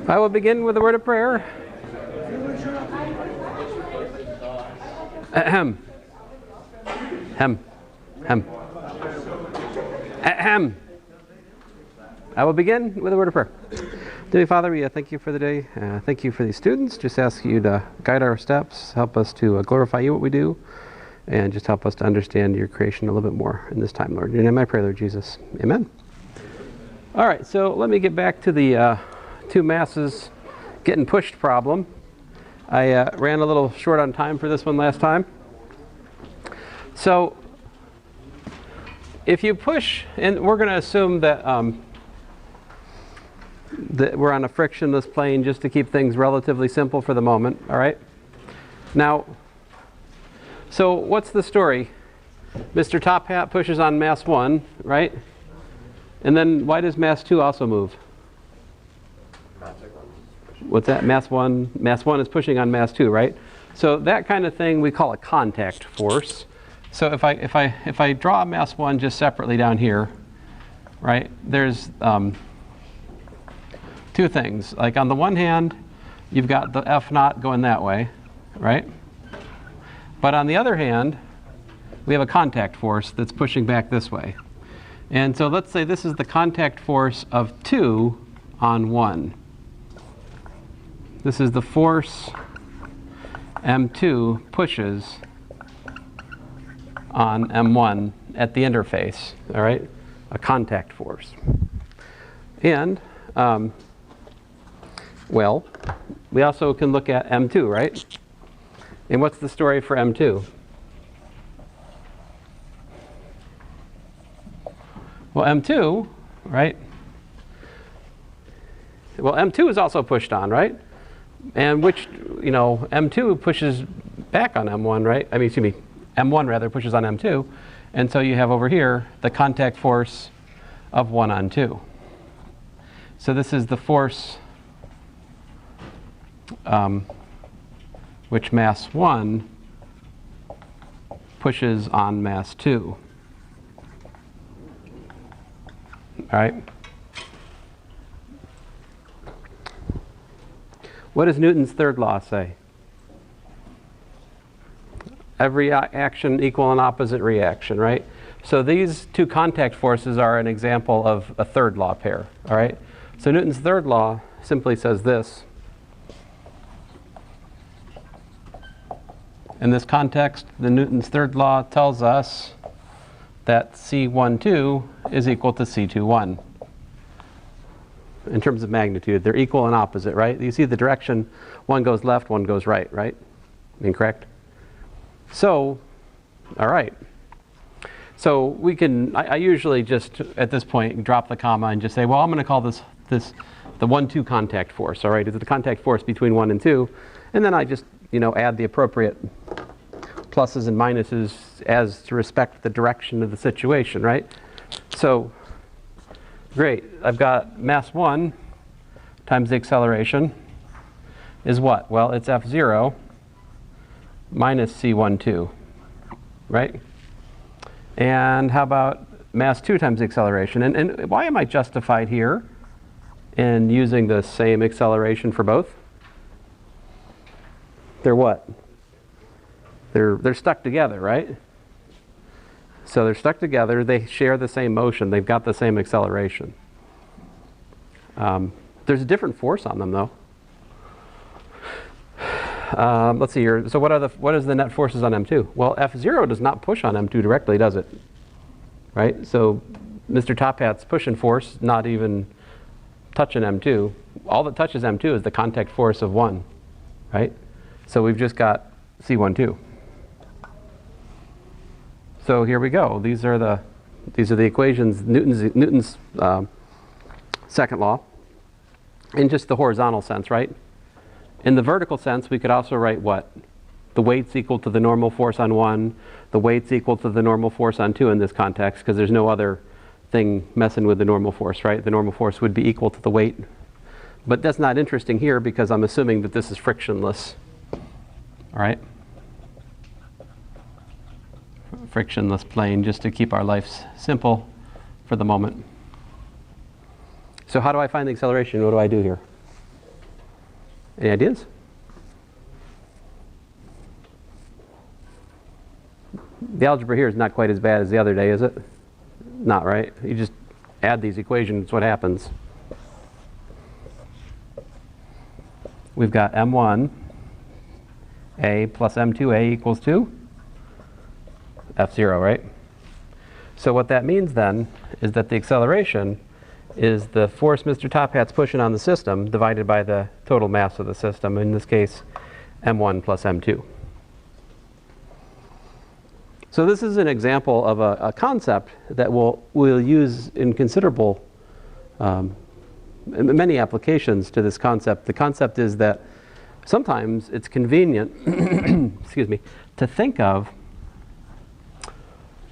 I will begin with a word of prayer. Ahem. Hem. Hem. Ahem. I will begin with a word of prayer. Dear Father, we thank you for the day. Thank you for these students. Just ask you to guide our steps, help us to glorify you what we do, and just help us to understand your creation a little bit more in this time, Lord. In your name I pray, Lord Jesus. Amen. All right, so let me get back to the two masses getting pushed problem. I ran a little short on time for this one last time. So if you push, and we're going to assume that that we're on a frictionless plane just to keep things relatively simple for the moment, all right? Now, so what's the story? Mr. Top Hat pushes on mass 1, right? And then why does mass 2 also move? What's that? Mass 1 is pushing on mass 2, right? So that kind of thing we call a contact force. So if I draw mass 1 just separately down here, right? There's two things. Like on the one hand, you've got the F naught going that way, right? But on the other hand, we have a contact force that's pushing back this way. And so let's say this is the contact force of 2 on 1. This is the force M2 pushes on M1 at the interface, all right? A contact force. And, well, we also can look at M2, right? And what's the story for M2? Well, M2, right? Well, M2 is also pushed on, right? And which, you know, M2 pushes back on M1, right? I mean, excuse me, M1 rather pushes on M2. And so you have over here the contact force of 1 on 2. So this is the force which mass 1 pushes on mass 2. All right? What does Newton's third law say? Every action equal and opposite reaction, right? So these two contact forces are an example of a third law pair, all right? So Newton's third law simply says this. In this context, the Newton's third law tells us that C12 is equal to C21. In terms of magnitude, they're equal and opposite, right? You see the direction, one goes left, one goes right, right? Incorrect? So, all right. So we can, I usually just, at this point, drop the comma and just say, well, I'm going to call this the 1-2 contact force, all right? It's the contact force between 1 and 2. And then I just, you know, add the appropriate pluses and minuses as to respect the direction of the situation, right? So, great. I've got mass 1 times the acceleration is what? Well, it's F0 minus C12, right? And how about mass 2 times the acceleration? And why am I justified here in using the same acceleration for both? They're what? They're stuck together, right? So they're stuck together. They share the same motion. They've got the same acceleration. There's a different force on them, though. Let's see here. So what is the net forces on M2? Well, F0 does not push on M2 directly, does it? Right? So Mr. Top Hat's pushing force, not even touching M2. All that touches M2 is the contact force of 1, right? So we've just got C12. So here we go. These are the equations, Newton's second law, in just the horizontal sense, right? In the vertical sense, we could also write what? The weight's equal to the normal force on 1. The weight's equal to the normal force on 2 in this context, because there's no other thing messing with the normal force, right? The normal force would be equal to the weight. But that's not interesting here because I'm assuming that this is frictionless. All right? Frictionless plane, just to keep our lives simple for the moment. So how do I find the acceleration? What do I do here? Any ideas? The algebra here is not quite as bad as the other day, is it? Not, right? You just add these equations, it's what happens. We've got m1 a plus m2a equals to f0, right? So what that means then is that the acceleration is the force Mr. Top Hat's pushing on the system divided by the total mass of the system, in this case m1 plus m2. So this is an example of a concept that we'll use in considerable, many applications to this concept. The concept is that sometimes it's convenient, excuse me, to think of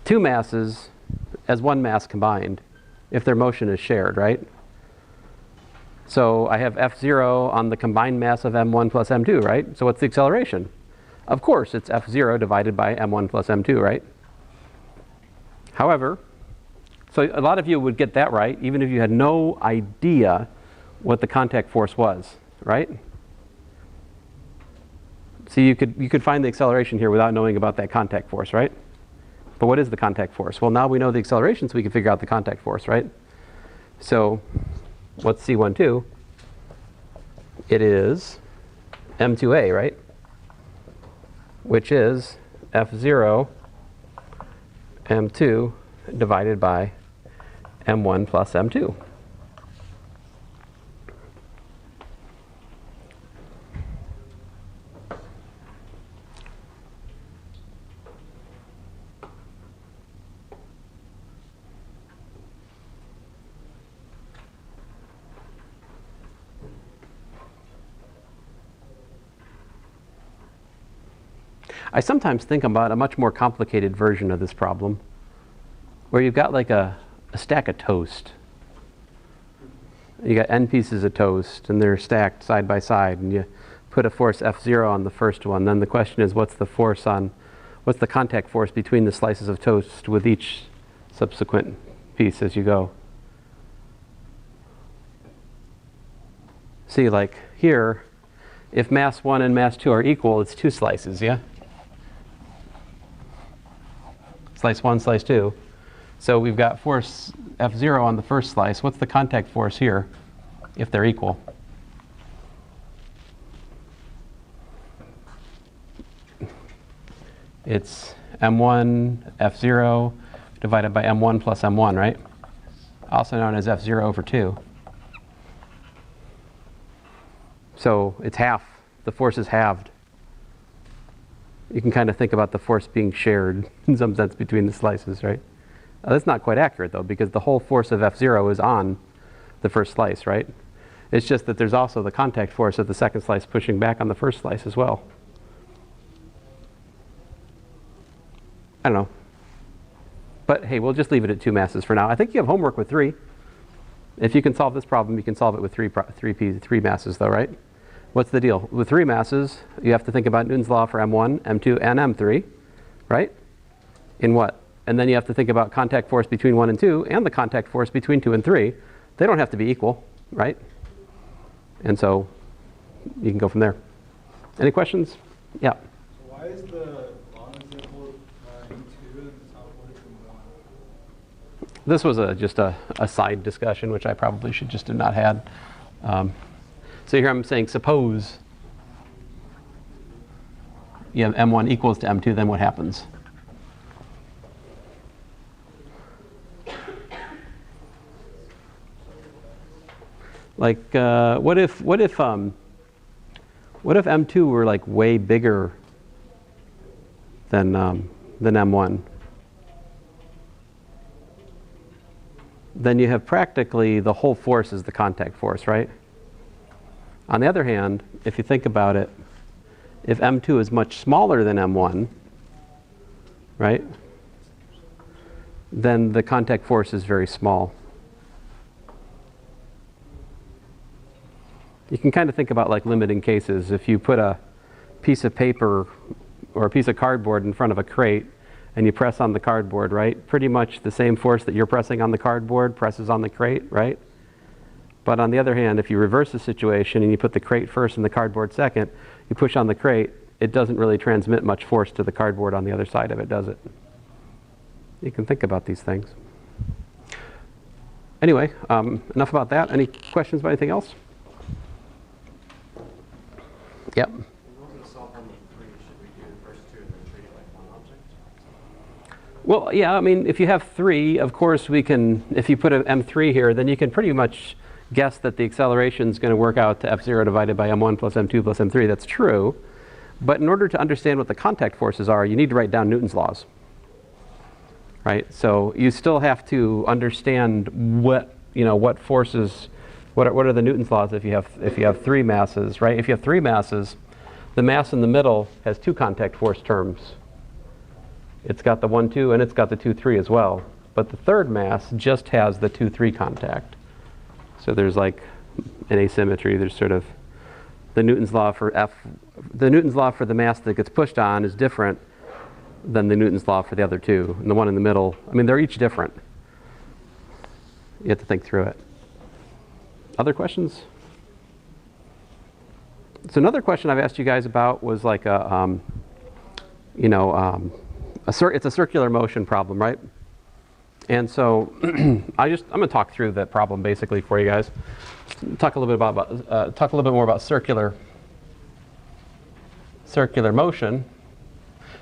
two masses as one mass combined if their motion is shared, right? So I have F0 on the combined mass of m1 plus m2, right? So what's the acceleration? Of course, it's F0 divided by m1 plus m2, right? However, so a lot of you would get that right, even if you had no idea what the contact force was, right? So you could find the acceleration here without knowing about that contact force, right? But what is the contact force? Well, now we know the acceleration, so we can figure out the contact force, right? So what's C12? It is m2a, right? Which is F0 m2 divided by m1 plus m2. I sometimes think about a much more complicated version of this problem, where you've got like a stack of toast. You got n pieces of toast, and they're stacked side by side, and you put a force F0 on the first one. Then the question is, what's the contact force between the slices of toast with each subsequent piece as you go? See, like here, if mass 1 and mass 2 are equal, it's two slices, yeah? Slice 1, slice 2. So we've got force F0 on the first slice. What's the contact force here if they're equal? It's m1 F0 divided by m1 plus m1, right? Also known as F0 over 2. So it's half. The force is halved. You can kind of think about the force being shared in some sense between the slices, right? That's not quite accurate though, because the whole force of F0 is on the first slice, right? It's just that there's also the contact force of the second slice pushing back on the first slice as well. I don't know. But hey, we'll just leave it at two masses for now. I think you have homework with 3. If you can solve this problem, you can solve it with three masses though, right? What's the deal? With 3 masses, you have to think about Newton's law for m1, m2, and m3, right? In what? And then you have to think about contact force between 1 and 2 and the contact force between 2 and 3. They don't have to be equal, right? And so you can go from there. Any questions? Yeah. So why is the long example E2 and the top one from 1? This was just a side discussion, which I probably should just have not had. So here I'm saying, suppose you have m1 equals to m2, then what happens? Like, what if m2 were like way bigger than m1? Then you have practically the whole force is the contact force, right? On the other hand, if you think about it, if m2 is much smaller than m1, right, then the contact force is very small. You can kind of think about like limiting cases. If you put a piece of paper or a piece of cardboard in front of a crate and you press on the cardboard, right, pretty much the same force that you're pressing on the cardboard presses on the crate, right? But on the other hand, if you reverse the situation and you put the crate first and the cardboard second, you push on the crate, it doesn't really transmit much force to the cardboard on the other side of it, does it? You can think about these things. Anyway, enough about that. Any questions about anything else? Yep. In order to solve problem 3, should we do the first 2 and then treat it like one object? Well, yeah, I mean, if you have 3, of course we can, if you put an m3 here, then you can pretty much guess that the acceleration is going to work out to f0 divided by m1 plus m2 plus m3. That's true. But in order to understand what the contact forces are, you need to write down Newton's laws. Right? So you still have to understand what forces, what are the Newton's laws if you have 3 masses, right? If you have 3 masses, the mass in the middle has 2 contact force terms. It's got the 1, 2, and it's got the 2, 3 as well. But the third mass just has the 2, 3 contact. So there's like an asymmetry. There's sort of the Newton's law for the Newton's law for the mass that gets pushed on is different than the Newton's law for the other 2. And the one in the middle, I mean, they're each different. You have to think through it. Other questions? So another question I've asked you guys about was like it's a circular motion problem, right? And so I'm going to talk through that problem basically for you guys. Talk a little bit more about circular motion.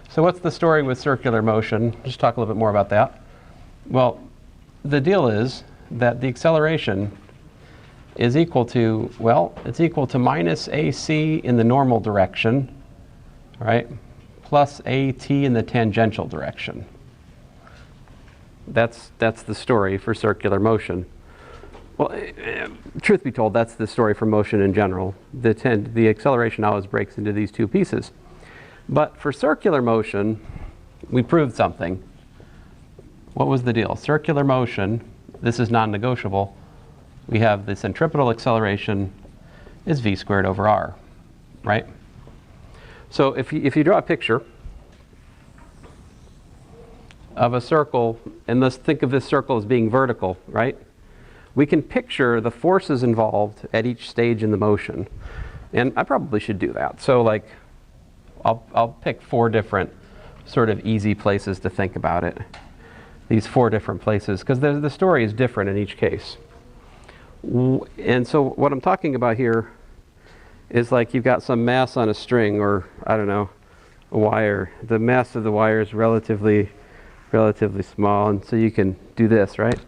So what's the story with circular motion? Just talk a little bit more about that. Well, the deal is that the acceleration is equal to, well, it's equal to minus AC in the normal direction, right, plus AT in the tangential direction. That's the story for circular motion. Well, truth be told, that's the story for motion in general. The acceleration always breaks into these 2 pieces. But for circular motion, we proved something. What was the deal? Circular motion, this is non-negotiable. We have the centripetal acceleration is v squared over r, right? So if you draw a picture of a circle, and let's think of this circle as being vertical, right? We can picture the forces involved at each stage in the motion. And I probably should do that. So like, I'll pick 4 different sort of easy places to think about it. These 4 different places, because the story is different in each case. And so what I'm talking about here is like you've got some mass on a string, or I don't know, a wire. The mass of the wire is relatively small, and so you can do this, right?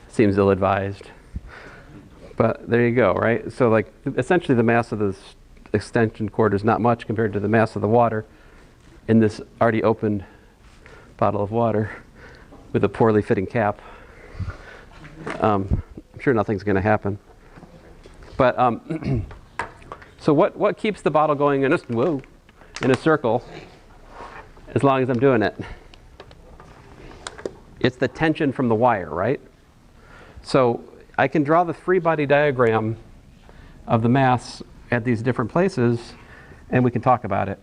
Seems ill-advised. But there you go, right? So like essentially the mass of this extension cord is not much compared to the mass of the water in this already opened bottle of water with a poorly fitting cap. I'm sure nothing's going to happen. But so what keeps the bottle going in a circle as long as I'm doing it? It's the tension from the wire, right? So I can draw the free body diagram of the mass at these different places, and we can talk about it.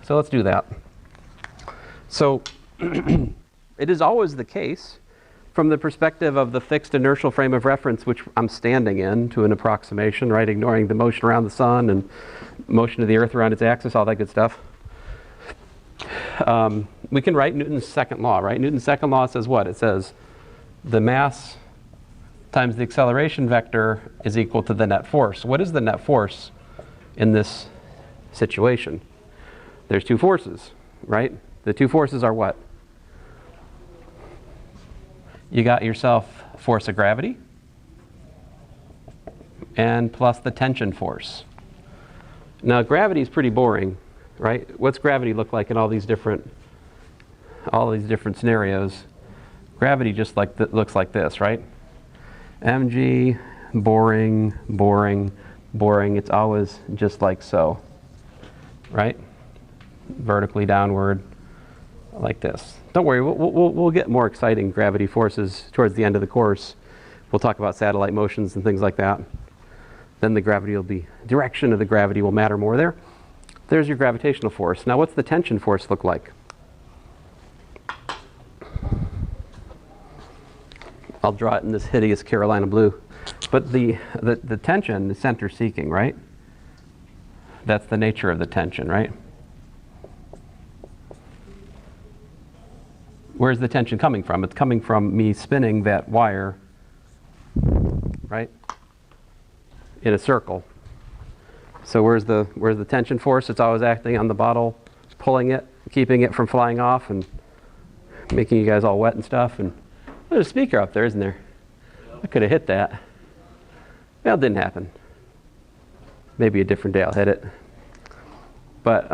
So let's do that. So it is always the case, from the perspective of the fixed inertial frame of reference which I'm standing in to an approximation, right, ignoring the motion around the sun and motion of the earth around its axis, all that good stuff. We can write Newton's second law, right? Newton's second law says what? It says the mass times the acceleration vector is equal to the net force. What is the net force in this situation? There's 2 forces, right? The 2 forces are what? You got yourself force of gravity and plus the tension force. Now gravity is pretty boring, right? What's gravity look like in all these different scenarios? Gravity just looks like this, right? mg, boring, boring, boring. It's always just like so, right? Vertically downward, like this. Don't worry, we'll get more exciting gravity forces towards the end of the course. We'll talk about satellite motions and things like that. Then the direction of the gravity will matter more there. There's your gravitational force. Now what's the tension force look like? I'll draw it in this hideous Carolina blue. But the tension is center seeking, right? That's the nature of the tension, right? Where's the tension coming from? It's coming from me spinning that wire, right, in a circle. So where's the tension force? It's always acting on the bottle, pulling it, keeping it from flying off and making you guys all wet and stuff. And there's a speaker up there, isn't there? I could have hit that. Well, it didn't happen. Maybe a different day I'll hit it. But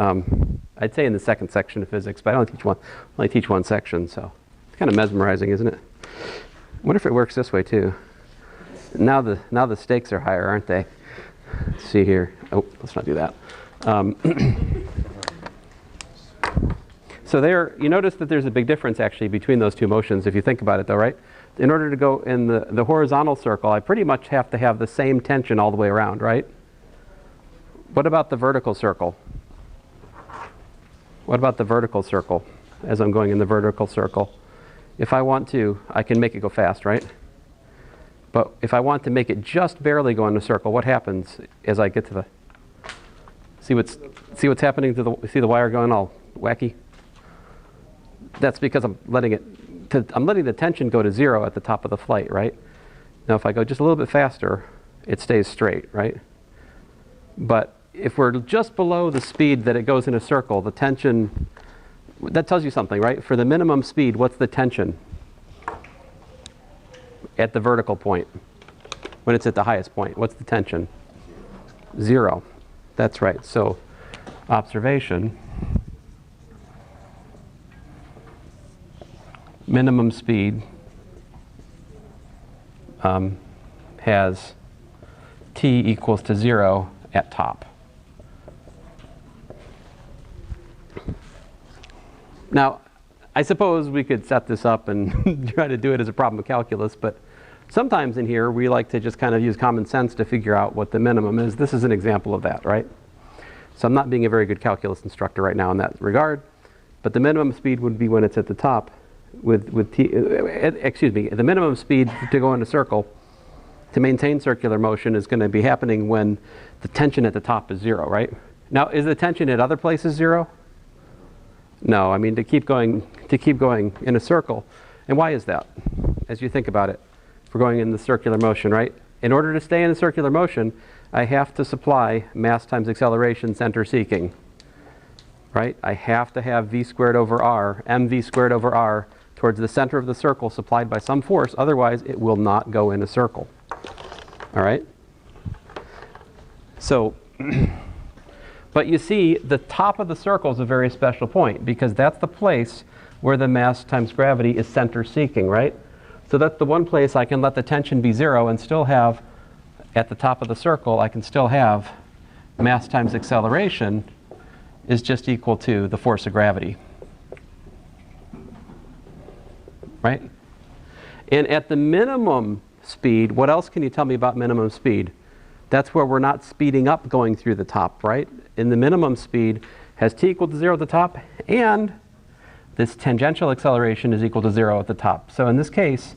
I'd say in the second section of physics, but I only teach one section, so it's kind of mesmerizing, isn't it? I wonder if it works this way too. Now the stakes are higher, aren't they? Let's see here. Oh, let's not do that. So there, you notice that there's a big difference actually between those two motions if you think about it though, right? In order to go in the horizontal circle, I pretty much have to have the same tension all the way around, right? What about the vertical circle? What about the vertical circle as I'm going in the vertical circle? If I want to, I can make it go fast, right? But if I want to make it just barely go in a circle, what happens as I get to the... See what's happening to the wire going all wacky? That's because I'm letting the tension go to 0 at the top of the flight, right? Now if I go just a little bit faster, it stays straight, right? But if we're just below the speed that it goes in a circle, the tension, that tells you something, right? For the minimum speed, what's the tension at the vertical point? When it's at the highest point, what's the tension? 0. That's right. So observation, minimum speed has t equals to 0 at top. Now, I suppose we could set this up and try to do it as a problem of calculus, but sometimes in here we like to just kind of use common sense to figure out what the minimum is. This is an example of that, right? So I'm not being a very good calculus instructor right now in that regard, but the minimum speed would be when it's at the top with t, excuse me, the minimum speed to go in a circle to maintain circular motion is going to be happening when the tension at the top is 0, right? Now, is the tension at other places 0? No, I mean to keep going in a circle. And why is that? As you think about it, if we're going in the circular motion, right? In order to stay in the circular motion, I have to supply mass times acceleration center seeking, right? I have to have v squared over r, mv squared over r, towards the center of the circle supplied by some force, otherwise it will not go in a circle. All right? So, but you see, the top of the circle is a very special point because that's the place where the mass times gravity is center seeking, right? So that's the one place I can let the tension be 0 and still have, at the top of the circle, I can still have mass times acceleration is just equal to the force of gravity. Right? And at the minimum speed, what else can you tell me about minimum speed? That's where we're not speeding up going through the top, right? In the minimum speed has t equal to 0 at the top, and this tangential acceleration is equal to 0 at the top. So in this case,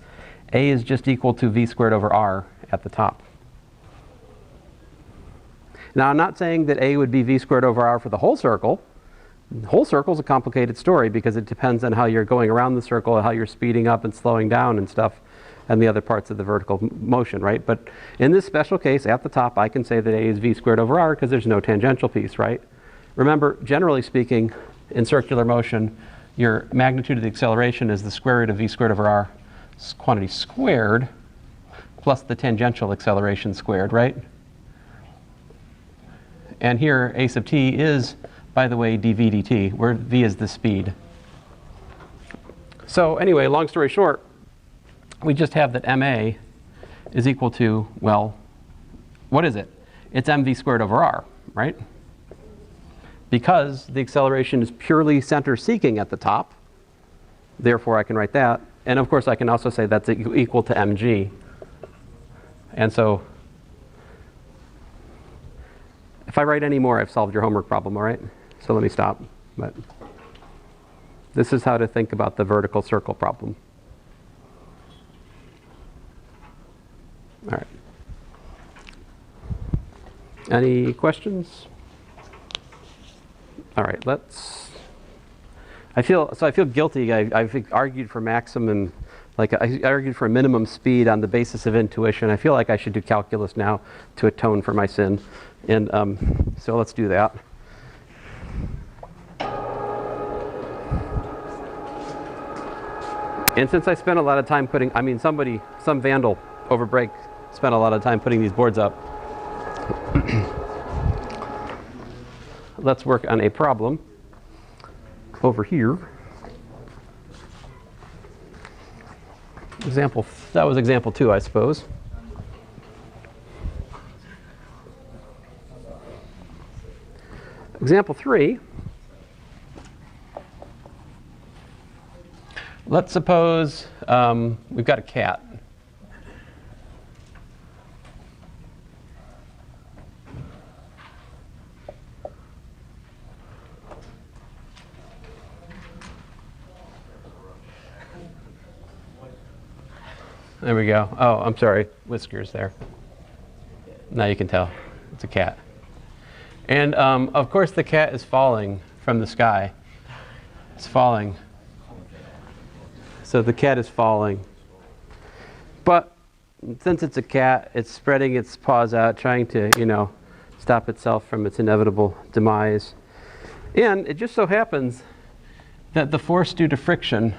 a is just equal to v squared over r at the top. Now I'm not saying that a would be v squared over r for the whole circle. The whole circle is a complicated story because it depends on how you're going around the circle and how you're speeding up and slowing down and stuff and the other parts of the vertical motion, right? But in this special case, at the top, I can say that a is v squared over r because there's no tangential piece, right? Remember, generally speaking, in circular motion, your magnitude of the acceleration is the square root of v squared over r quantity squared plus the tangential acceleration squared, right? And here, a sub t is, by the way, dv dt, where v is the speed. So anyway, long story short, we just have that ma is equal to, well, what is it? It's mv squared over r, right? Because the acceleration is purely center seeking at the top, therefore I can write that. And of course I can also say that's equal to mg. And so if I write any more, I've solved your homework problem, all right? So let me stop. But this is how to think about the vertical circle problem. All right. Any questions? All right, I feel guilty. I've argued for maximum, like I argued for minimum speed on the basis of intuition. I feel like I should do calculus now to atone for my sin. And so let's do that. And since I spent a lot of time some vandal over break spent a lot of time putting these boards up, let's work on a problem over here. That was example 2, I suppose. Example 3. Let's suppose we've got a cat. There we go. Oh, I'm sorry. Whiskers there. Now you can tell. It's a cat. And of course the cat is falling from the sky. It's falling. So the cat is falling. But since it's a cat, it's spreading its paws out, trying to, stop itself from its inevitable demise. And it just so happens that the force due to friction,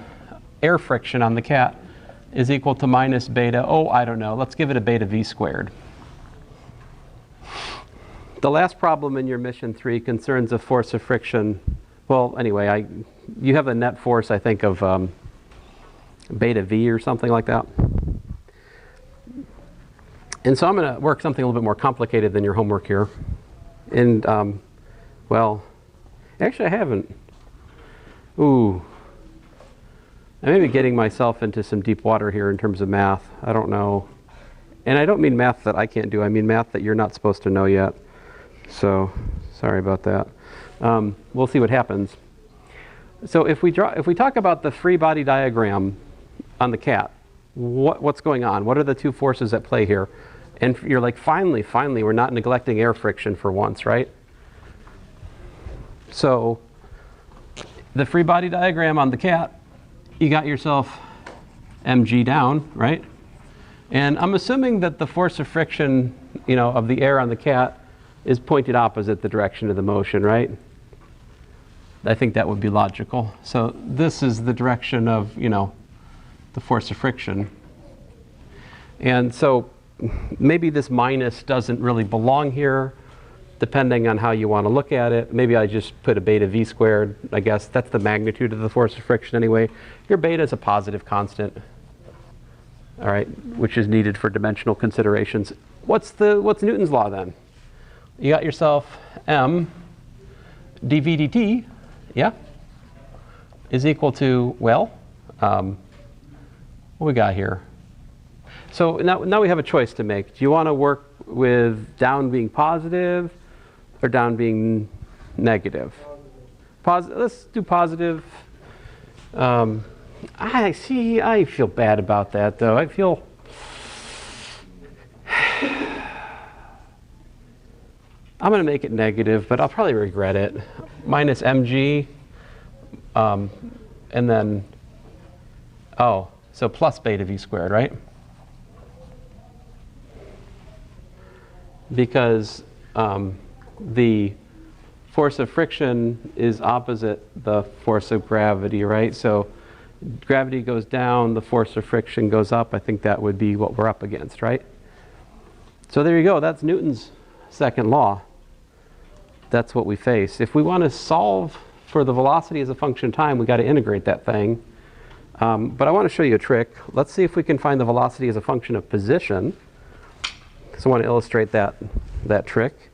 air friction on the cat, is equal to minus beta, I don't know, let's give it a beta v squared. The last problem in your mission 3 concerns a force of friction. Well, anyway, you have a net force, I think, of beta v or something like that. And so I'm going to work something a little bit more complicated than your homework here. And, well, actually I haven't. I may be getting myself into some deep water here in terms of math. I don't know. And I don't mean math that I can't do. I mean math that you're not supposed to know yet. So, sorry about that. We'll see what happens. So if we talk about the free body diagram on the cat, what's going on? What are the two forces at play here? And you're like, finally, we're not neglecting air friction for once, right? So the free body diagram on the cat, you got yourself mg down, right? And I'm assuming that the force of friction, of the air on the cat is pointed opposite the direction of the motion, right? I think that would be logical. So this is the direction of, the force of friction. And so maybe this minus doesn't really belong here, depending on how you want to look at it. Maybe I just put a beta v squared. I guess that's the magnitude of the force of friction anyway. Your beta is a positive constant, all right, which is needed for dimensional considerations. What's Newton's law then? You got yourself m dv dt, yeah, is equal to, well, what we got here? So now we have a choice to make. Do you want to work with down being positive or down being negative? Let's do positive. I feel bad about that though. I'm going to make it negative, but I'll probably regret it. Minus mg, and then, so plus beta v squared, right? Because the force of friction is opposite the force of gravity, right? So gravity goes down, the force of friction goes up. I think that would be what we're up against, right? So there you go. That's Newton's second law. That's what we face. If we want to solve for the velocity as a function of time, we got to integrate that thing. But I want to show you a trick. Let's see if we can find the velocity as a function of position. So I want to illustrate that trick.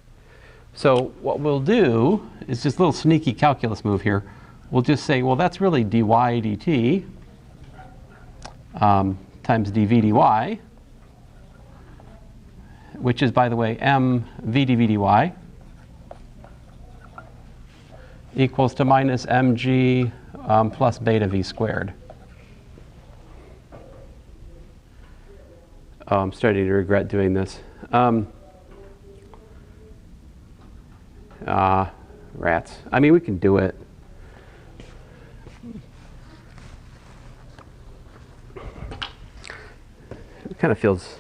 So what we'll do is just a little sneaky calculus move here. We'll just say, well, that's really dy dt times dv dy, which is, by the way, m v dv dy equals to minus mg plus beta v squared. Oh, I'm starting to regret doing this. Rats. I mean, we can do it. It kind of feels,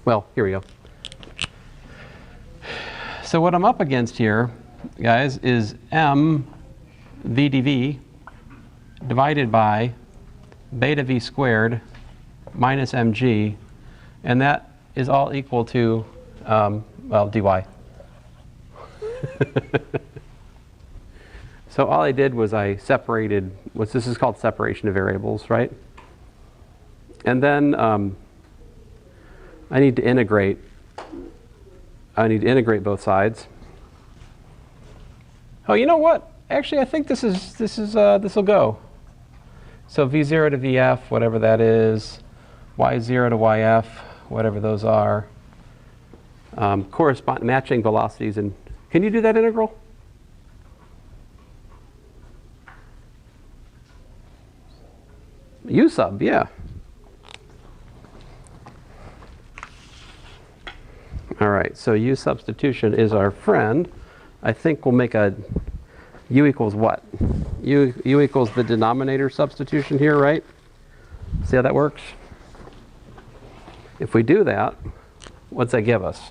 well, here we go. So what I'm up against here, guys, is m v dv divided by beta v squared minus mg, and that is all equal to, well, dy. So all I did was I separated, this is called separation of variables, right? And then I need to integrate both sides. Oh, you know what? Actually, I think this will go. So v0 to vf, whatever that is, y0 to yf, whatever those are, correspond matching velocities. And can you do that integral? U sub, yeah. All right, so U substitution is our friend. I think we'll make a U equals what? U equals the denominator substitution here, right? See how that works? If we do that, what's that give us?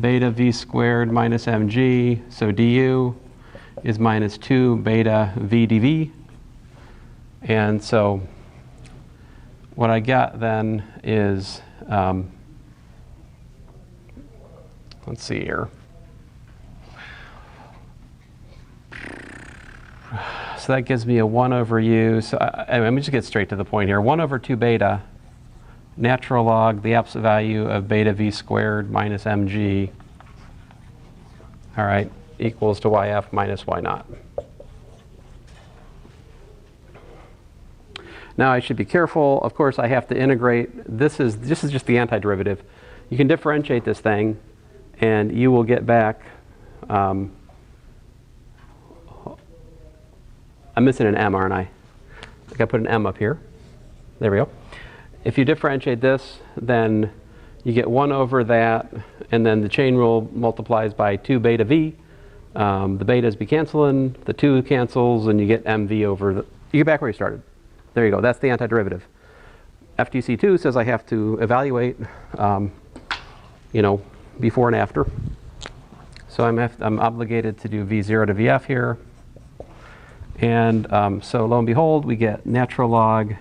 Beta v squared minus mg, so du is minus 2 beta v dv. And so what I got then is, let's see here. So that gives me a 1 over u. So let me just get straight to the point here. 1 over 2 beta, natural log the absolute value of beta v squared minus mg, all right, equals to yf minus y naught. Now I should be careful. Of course, I have to integrate. This is just the antiderivative. You can differentiate this thing, and you will get back. I'm missing an m, aren't I? I think I put an m up here. There we go. If you differentiate this, then you get 1 over that, and then the chain rule multiplies by 2 beta v. The betas be canceling, the 2 cancels, and you get mv over the. You get back where you started. There you go. That's the antiderivative. FTC2 says I have to evaluate, before and after. So I'm obligated to do v0 to vf here. And so lo and behold, we get natural log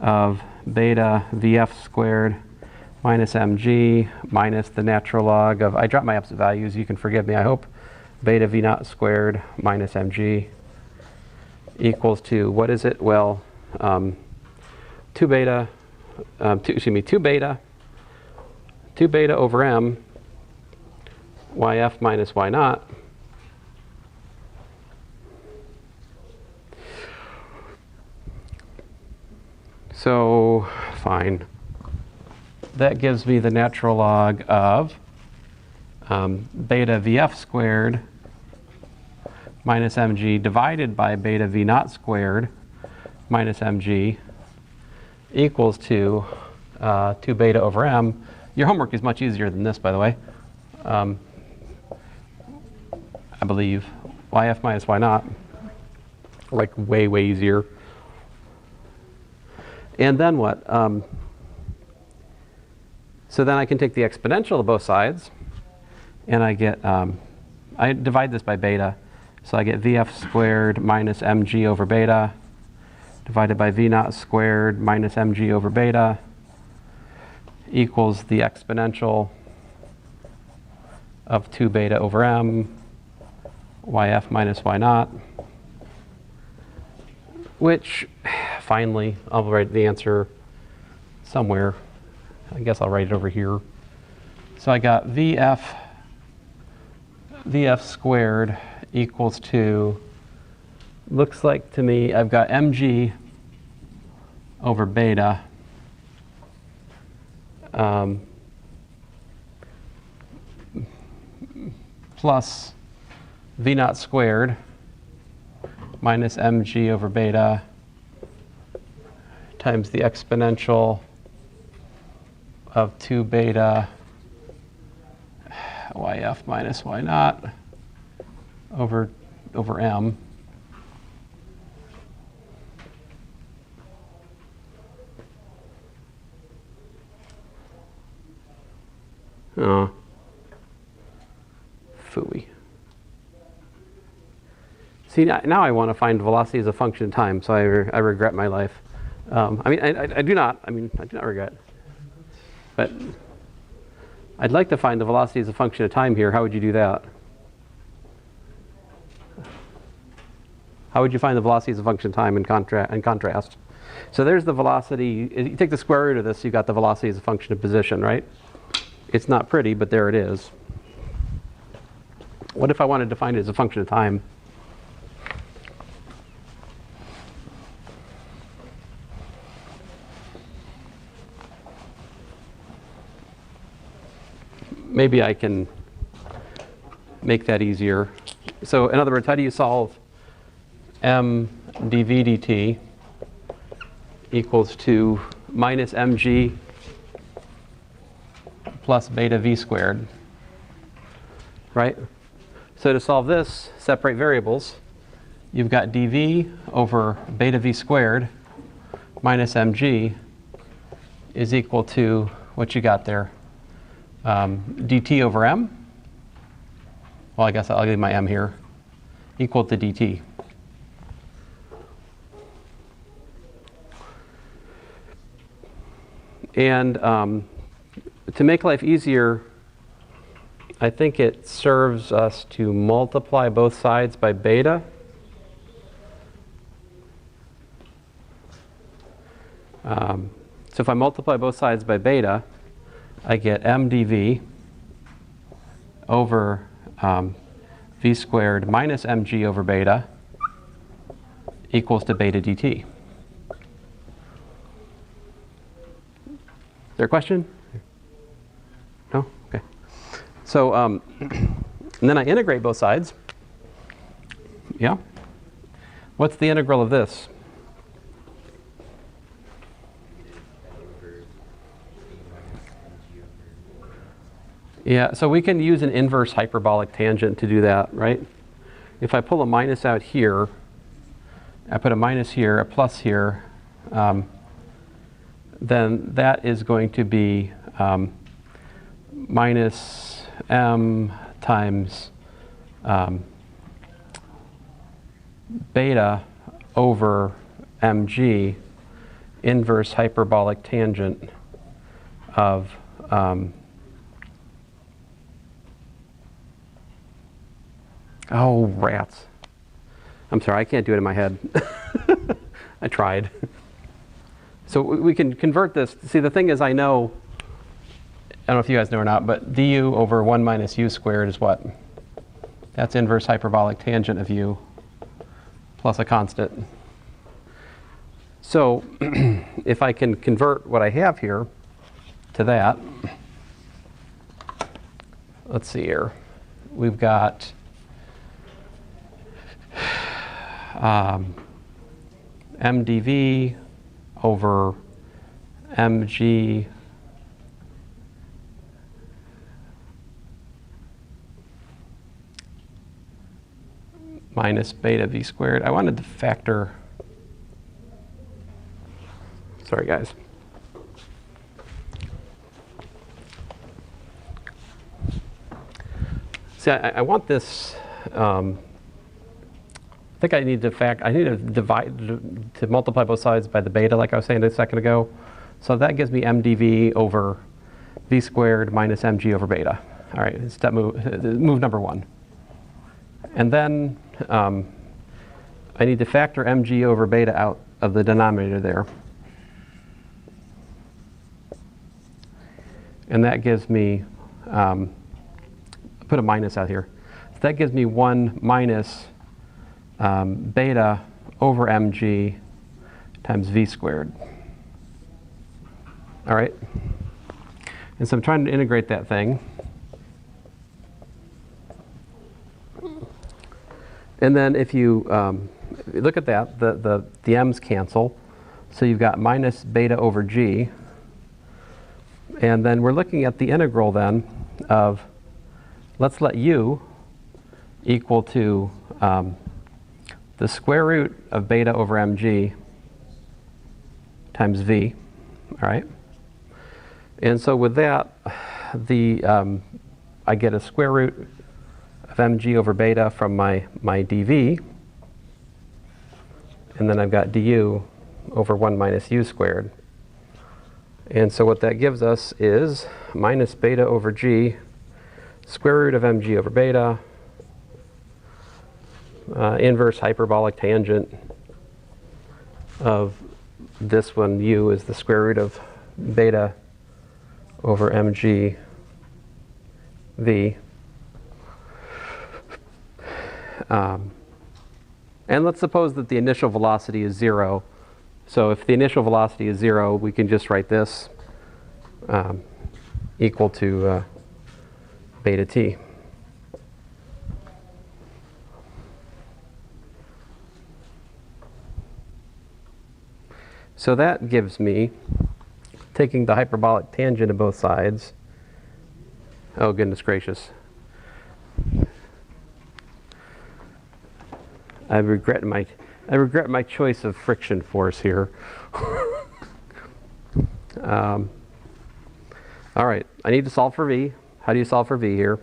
of beta vf squared minus mg minus the natural log of, I dropped my absolute values, you can forgive me, I hope, beta v naught squared minus mg equals to, what is it? Well, 2 beta over m yf minus y naught so fine. That gives me the natural log of beta vf squared minus mg divided by beta v naught squared minus mg equals to 2 beta over m. Your homework is much easier than this, by the way. I believe yf minus y naught, like way easier. And then what? So then I can take the exponential of both sides, and I get, I divide this by beta. So I get vf squared minus mg over beta divided by v naught squared minus mg over beta equals the exponential of 2 beta over m yf minus y naught, which finally I'll write the answer somewhere. I guess I'll write it over here. So I got vf squared equals to, looks like to me, I've got mg over beta plus v naught squared minus mg over beta times the exponential of 2 beta yf minus y naught over m. Oh, phooey. See, now I want to find velocity as a function of time, so I regret my life. I do not regret. But I'd like to find the velocity as a function of time here. How would you do that? How would you find the velocity as a function of time in contrast? So there's the velocity. You take the square root of this, you've got the velocity as a function of position, right? It's not pretty, but there it is. What if I wanted to find it as a function of time? Maybe I can make that easier. So in other words, how do you solve m dv dt equals to minus mg plus beta v squared, right? So to solve this, separate variables. You've got dv over beta v squared minus mg is equal to what you got there, dt over m. Well, I guess I'll leave my m here, equal to dt. And to make life easier, I think it serves us to multiply both sides by beta. So if I multiply both sides by beta, I get m dv over v squared minus mg over beta equals to beta dt. Is there a question? No? Okay. So, and then I integrate both sides. Yeah? What's the integral of this? Yeah, so we can use an inverse hyperbolic tangent to do that, right? If I pull a minus out here, I put a minus here, a plus here, then that is going to be minus m times beta over mg inverse hyperbolic tangent of oh, rats. I'm sorry, I can't do it in my head. I tried. So we can convert this. See, the thing is, I know, I don't know if you guys know or not, but du over 1 minus u squared is what? That's inverse hyperbolic tangent of u plus a constant. So if I can convert what I have here to that, let's see here. We've got mdv over mg minus beta v squared. I wanted to factor, sorry guys. See, I want this, I think I need to divide, to multiply both sides by the beta, like I was saying a second ago. So that gives me mdv over v squared minus mg over beta. All right, step move number one. And then I need to factor mg over beta out of the denominator there. And that gives me, put a minus out here. So that gives me 1 minus beta over mg times v squared. All right? And so I'm trying to integrate that thing. And then if you look at that, the m's cancel. So you've got minus beta over g. And then we're looking at the integral then of, let's let u equal to the square root of beta over mg times v, all right? And so with that, I get a square root of mg over beta from my dv, and then I've got du over 1 minus u squared. And so what that gives us is minus beta over g, square root of mg over beta, inverse hyperbolic tangent of this one, u, is the square root of beta over mg v. And let's suppose that the initial velocity is 0. So if the initial velocity is 0, we can just write this equal to beta t. So that gives me, taking the hyperbolic tangent of both sides, oh goodness gracious, I regret my choice of friction force here. All right, I need to solve for v. How do you solve for v here?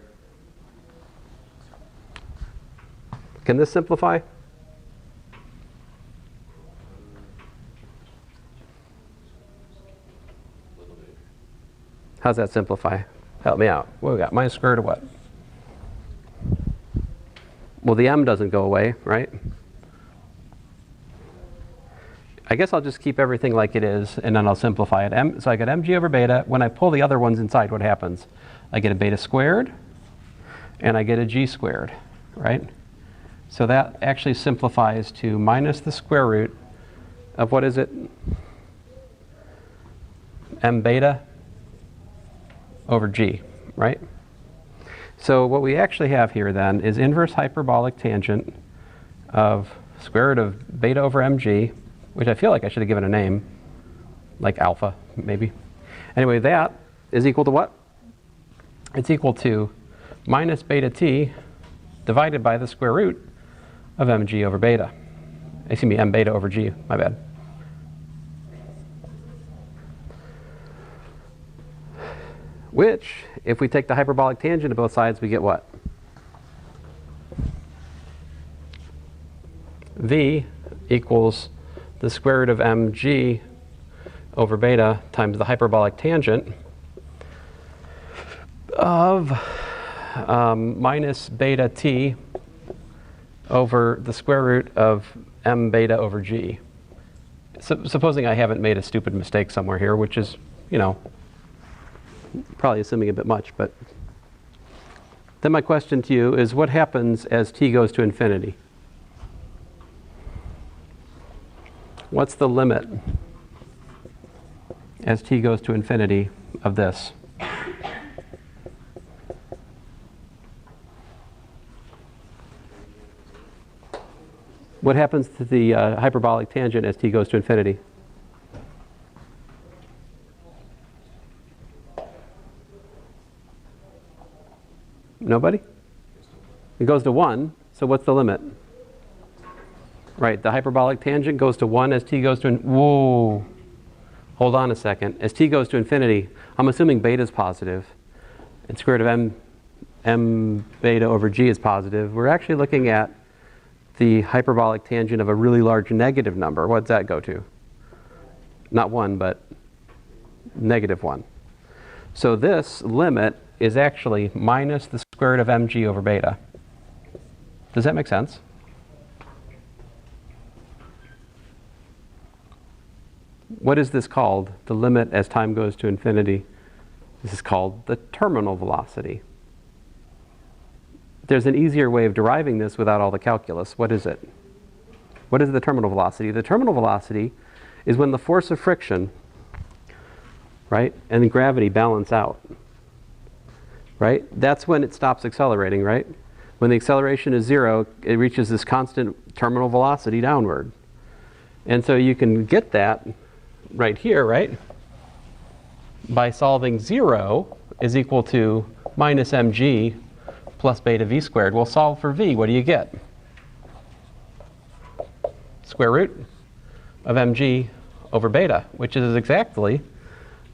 Can this simplify? How's that simplify? Help me out. What do we got? Minus square root of what? Well, the m doesn't go away, right? I guess I'll just keep everything like it is, and then I'll simplify it. So I got mg over beta. When I pull the other ones inside, what happens? I get a beta squared, and I get a g squared, right? So that actually simplifies to minus the square root of, what is it? M beta over g, right? So what we actually have here then is inverse hyperbolic tangent of square root of beta over mg, which I feel like I should have given a name, like alpha, maybe. Anyway, that is equal to what? It's equal to minus beta t divided by the square root of mg over beta. Excuse me, m beta over g, my bad. Which, if we take the hyperbolic tangent of both sides, we get what? V equals the square root of mg over beta times the hyperbolic tangent of minus beta t over the square root of m beta over g. Supposing I haven't made a stupid mistake somewhere here, which is, you know, probably assuming a bit much, but then my question to you is, what happens as t goes to infinity? What's the limit as t goes to infinity of this? What happens to the hyperbolic tangent as t goes to infinity? Nobody? It goes to 1, so what's the limit? Right, the hyperbolic tangent goes to 1 as t goes to, whoa, hold on a second. As t goes to infinity, I'm assuming beta is positive, and square root of m beta over g is positive. We're actually looking at the hyperbolic tangent of a really large negative number. What does that go to? Not 1, but negative 1. So this limit is actually minus the square root of mg over beta. Does that make sense? What is this called? The limit as time goes to infinity. This is called the terminal velocity. There's an easier way of deriving this without all the calculus. What is it? What is the terminal velocity? The terminal velocity is when the force of friction, right, and gravity balance out. Right? That's when it stops accelerating, right? When the acceleration is 0, it reaches this constant terminal velocity downward. And so you can get that right here, right? By solving 0 is equal to minus mg plus beta v squared. We'll solve for v. What do you get? Square root of mg over beta, which is exactly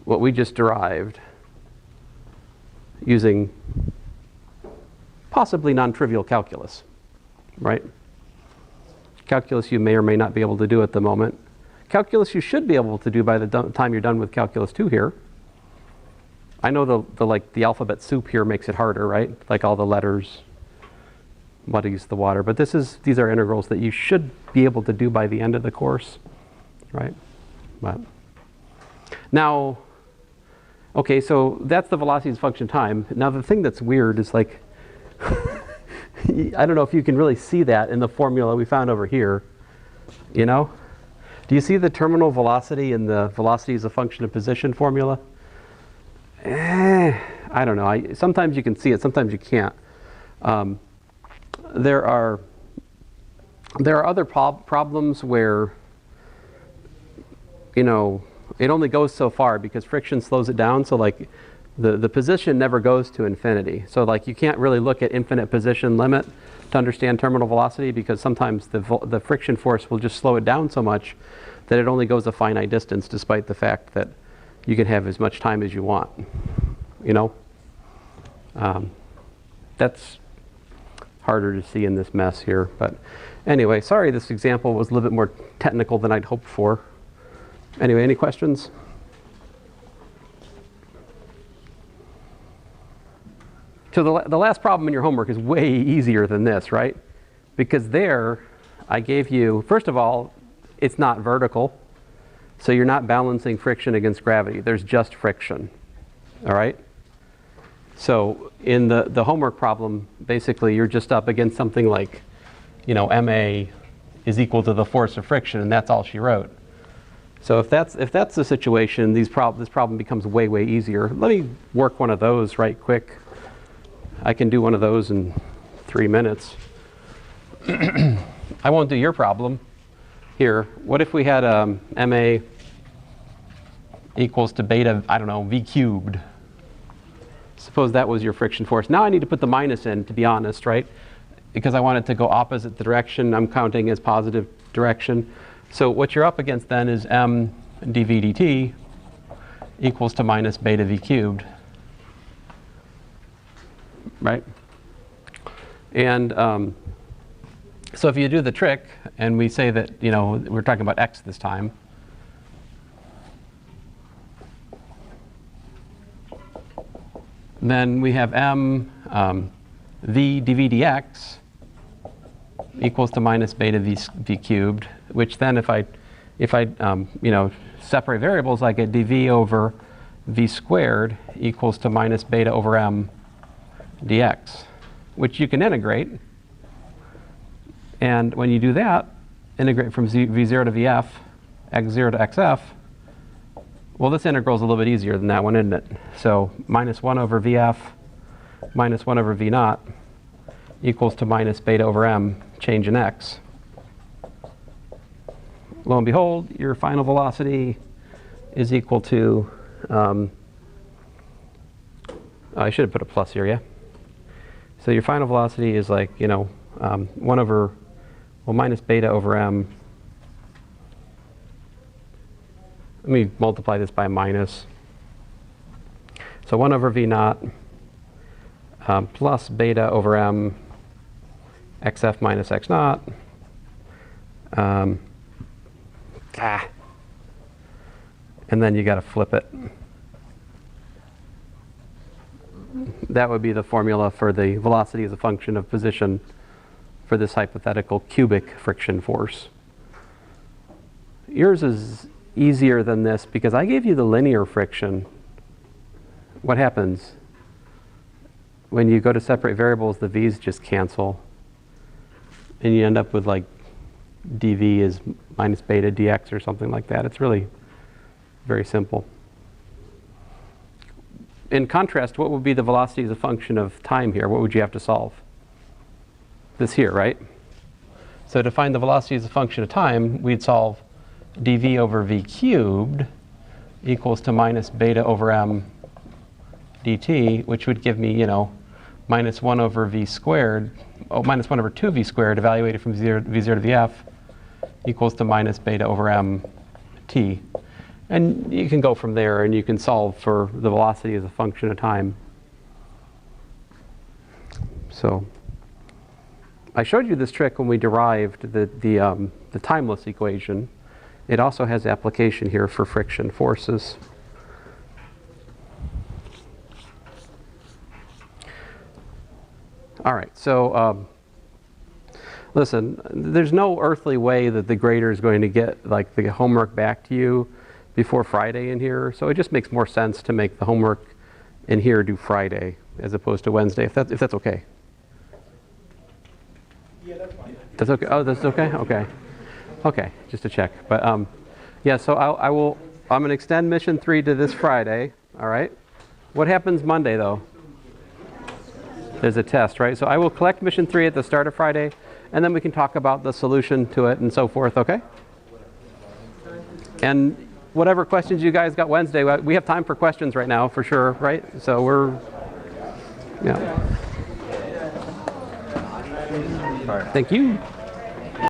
what we just derived using possibly non-trivial calculus, right? Calculus you may or may not be able to do at the moment. Calculus you should be able to do by the time you're done with calculus 2 here. I know the alphabet soup here makes it harder, right? Like all the letters muddies the water, but these are integrals that you should be able to do by the end of the course, right? But now, okay, so that's the velocity as a function of time. Now the thing that's weird is like, I don't know if you can really see that in the formula we found over here, you know? Do you see the terminal velocity in the velocity as a function of position formula? I don't know. Sometimes you can see it, sometimes you can't. There are other problems where, you know, it only goes so far because friction slows it down. So like the position never goes to infinity. So like you can't really look at infinite position limit to understand terminal velocity because sometimes the friction force will just slow it down so much that it only goes a finite distance despite the fact that you can have as much time as you want, you know? That's harder to see in this mess here. But anyway, sorry this example was a little bit more technical than I'd hoped for. Anyway, any questions? So the last problem in your homework is way easier than this, right? Because there, I gave you, first of all, it's not vertical. So you're not balancing friction against gravity. There's just friction, all right? So in the homework problem, basically you're just up against something like, you know, MA is equal to the force of friction, and that's all she wrote. So if that's the situation, this problem becomes way, way easier. Let me work one of those right quick. I can do one of those in 3 minutes. I won't do your problem. Here, what if we had MA equals to beta, I don't know, v cubed. Suppose that was your friction force. Now I need to put the minus in, to be honest, right? Because I want it to go opposite the direction. I'm counting as positive direction. So what you're up against then is m dv dt equals to minus beta v cubed, right? And so if you do the trick, and we say that, you know, we're talking about x this time, then we have m v dv dx equals to minus beta v cubed, which then if I you know, separate variables, I get dv over v squared equals to minus beta over m dx, which you can integrate. And when you do that, integrate from v0 to vf, x0 to xf, well, this integral is a little bit easier than that one, isn't it? So minus 1 over vf minus 1 over v naught equals to minus beta over m, change in x. Lo and behold, your final velocity is equal to, I should have put a plus here, yeah? So your final velocity is like, you know, 1 over, well, minus beta over m. Let me multiply this by minus. So 1 over v naught plus beta over m xf minus x naught. And then you got to flip it. That would be the formula for the velocity as a function of position for this hypothetical cubic friction force. Yours is easier than this because I gave you the linear friction. What happens? When you go to separate variables, the v's just cancel. And you end up with like dv is minus beta dx or something like that. It's really very simple. In contrast, what would be the velocity as a function of time here? What would you have to solve? This here, right? So to find the velocity as a function of time, we'd solve dv over v cubed equals to minus beta over m dt, which would give me, minus 1 over v squared, minus 1 over 2v squared evaluated from v0 to vf equals to minus beta over m t. And you can go from there and you can solve for the velocity as a function of time. So I showed you this trick when we derived the timeless equation. It also has application here for friction forces. All right, so listen, there's no earthly way that the grader is going to get like the homework back to you before Friday in here. So it just makes more sense to make the homework in here do Friday as opposed to Wednesday, if that's okay. Yeah, that's fine. That's okay. Oh, that's okay. Okay. Okay. Just to check. But yeah. So I'm going to extend mission 3 to this Friday. All right. What happens Monday though? There's a test, right? So I will collect mission 3 at the start of Friday, and then we can talk about the solution to it and so forth. Okay. And whatever questions you guys got Wednesday, we have time for questions right now for sure, right? So yeah. Thank you.